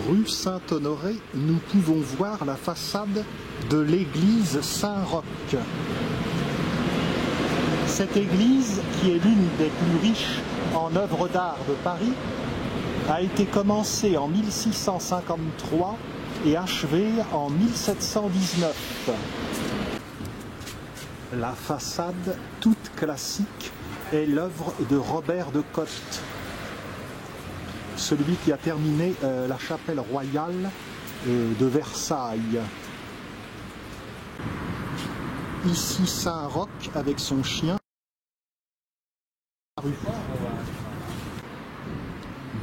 Rue Saint-Honoré, nous pouvons voir la façade de l'église Saint-Roch. Cette église, qui est l'une des plus riches en œuvres d'art de Paris, a été commencée en 1653 et achevée en 1719. La façade, toute classique, est l'œuvre de Robert de Cotte, celui qui a terminé la chapelle royale de Versailles. Ici Saint-Roch avec son chien.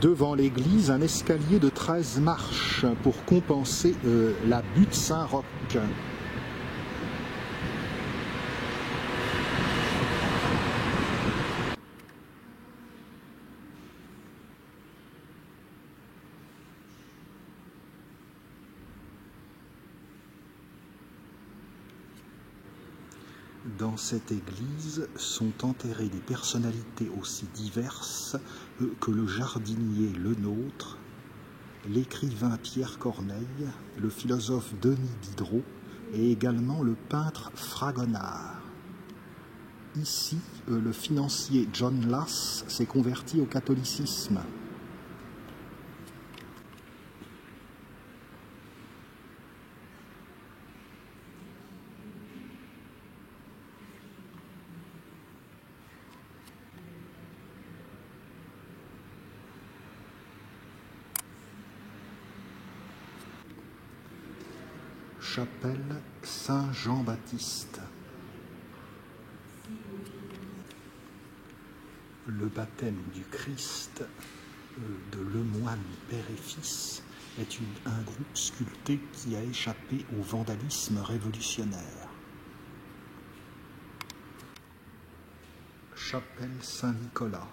Devant l'église, un escalier de 13 marches pour compenser la butte Saint-Roch. Dans cette église sont enterrées des personnalités aussi diverses que le jardinier Lenôtre, l'écrivain Pierre Corneille, le philosophe Denis Diderot et également le peintre Fragonard. Ici, le financier John Lass s'est converti au catholicisme. Chapelle Saint-Jean-Baptiste. Le baptême du Christ de Lemoine, père et fils, est un groupe sculpté qui a échappé au vandalisme révolutionnaire. Chapelle Saint-Nicolas.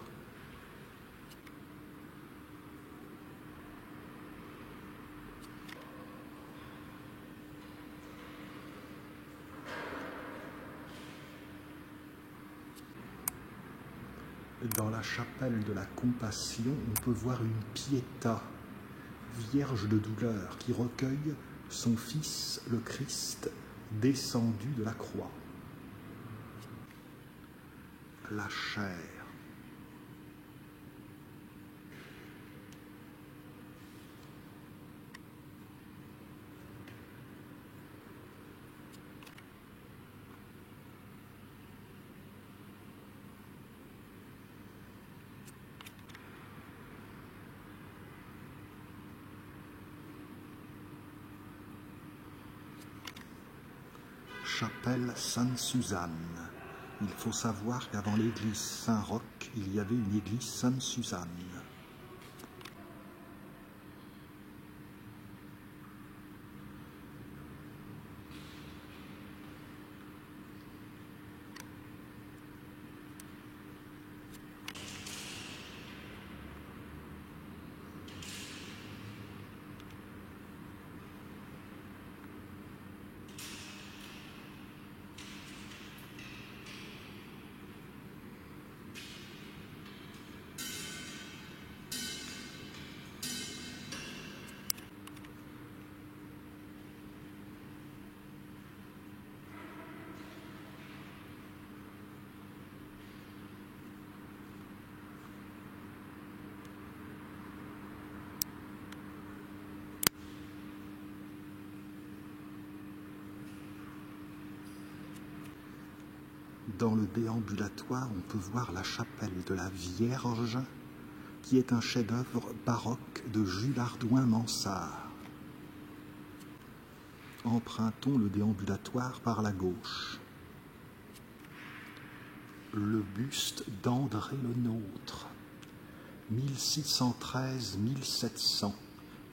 Dans la chapelle de la Compassion, on peut voir une Pietà, vierge de douleur, qui recueille son fils, le Christ, descendu de la croix. La chair. Chapelle Sainte-Suzanne. Il faut savoir qu'avant l'église Saint-Roch, il y avait une église Sainte-Suzanne. Dans le déambulatoire, on peut voir la chapelle de la Vierge, qui est un chef-d'œuvre baroque de Jules Hardouin-Mansart. Empruntons le déambulatoire par la gauche. Le buste d'André Lenôtre, 1613-1700,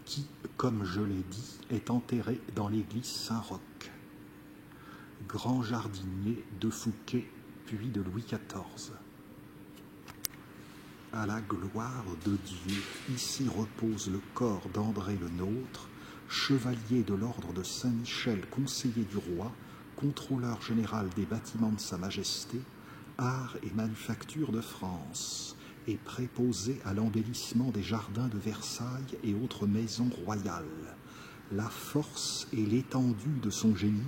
qui, comme je l'ai dit, est enterré dans l'église Saint-Roch. Grand jardinier de Fouquet, puis de Louis XIV. À la gloire de Dieu, ici repose le corps d'André Lenôtre, chevalier de l'ordre de Saint-Michel, conseiller du roi, contrôleur général des bâtiments de Sa Majesté, arts et manufactures de France, et préposé à l'embellissement des jardins de Versailles et autres maisons royales. La force et l'étendue de son génie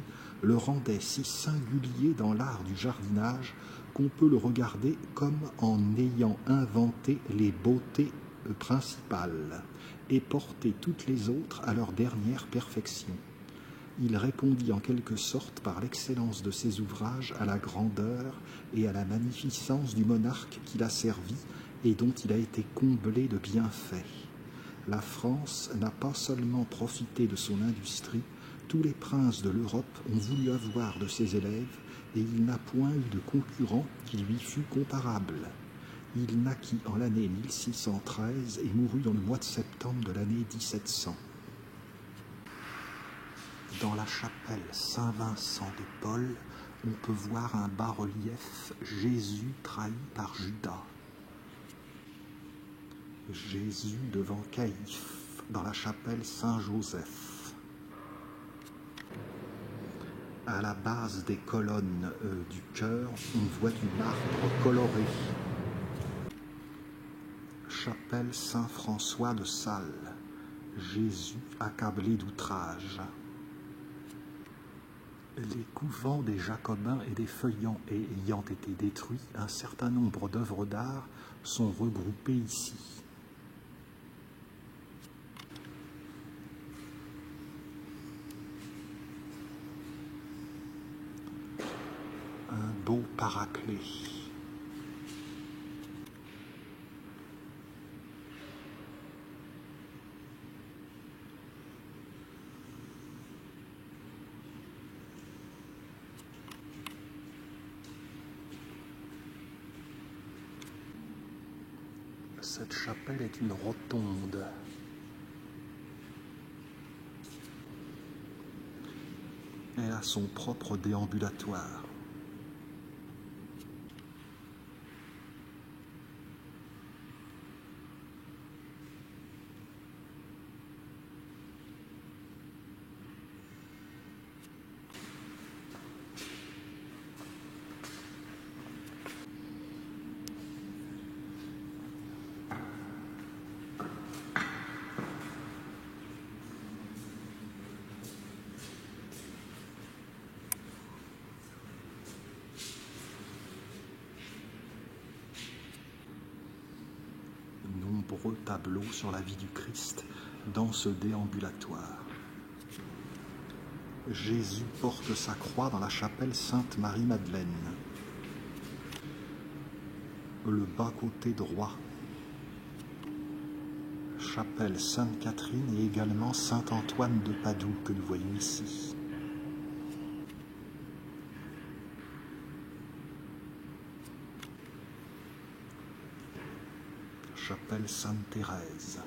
le rendaient si singulier dans l'art du jardinage qu'on peut le regarder comme en ayant inventé les beautés principales et porté toutes les autres à leur dernière perfection. Il répondit en quelque sorte par l'excellence de ses ouvrages à la grandeur et à la magnificence du monarque qui l'a servi et dont il a été comblé de bienfaits. La France n'a pas seulement profité de son industrie, tous les princes de l'Europe ont voulu avoir de ses élèves et il n'a point eu de concurrent qui lui fût comparable. Il naquit en l'année 1613 et mourut dans le mois de septembre de l'année 1700. Dans la chapelle Saint-Vincent de Paul, on peut voir un bas-relief Jésus trahi par Judas. Jésus devant Caïphe, dans la chapelle Saint-Joseph. À la base des colonnes du chœur, on voit du marbre coloré. Chapelle Saint-François de Sales, Jésus accablé d'outrage. Les couvents des Jacobins et des Feuillants ayant été détruits, un certain nombre d'œuvres d'art sont regroupées ici. Un beau paraclet. Cette chapelle est une rotonde. Elle a son propre déambulatoire. Nombreux tableaux sur la vie du Christ dans ce déambulatoire. Jésus porte sa croix dans la chapelle Sainte-Marie-Madeleine. Le bas-côté droit. Chapelle Sainte-Catherine et également Saint-Antoine de Padoue que nous voyons ici. Chapelle Sainte-Thérèse.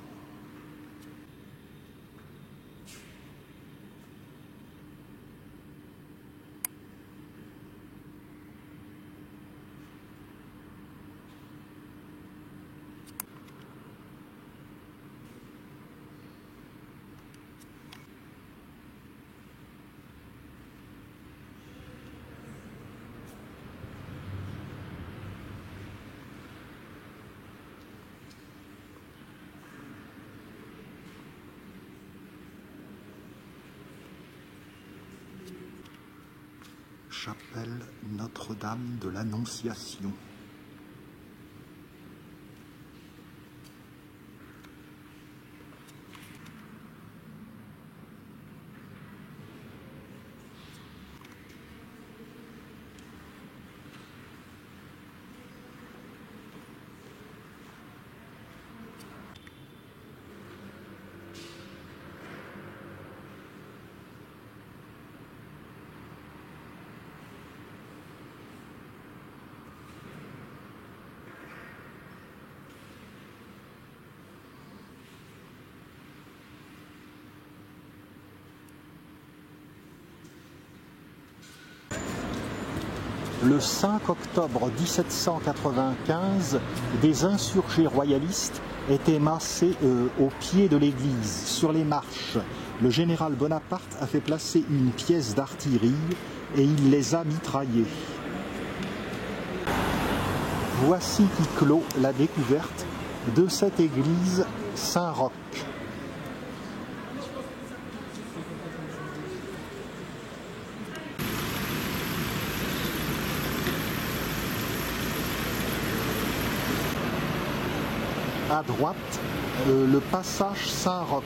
Chapelle Notre-Dame de l'Annonciation. Le 5 octobre 1795, des insurgés royalistes étaient massés au pied de l'église, sur les marches. Le général Bonaparte a fait placer une pièce d'artillerie et il les a mitraillés. Voici qui clôt la découverte de cette église Saint-Roch. À droite, le passage Saint-Roch.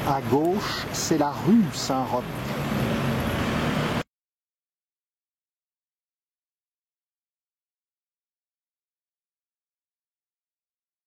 À gauche, c'est la rue Saint-Roch.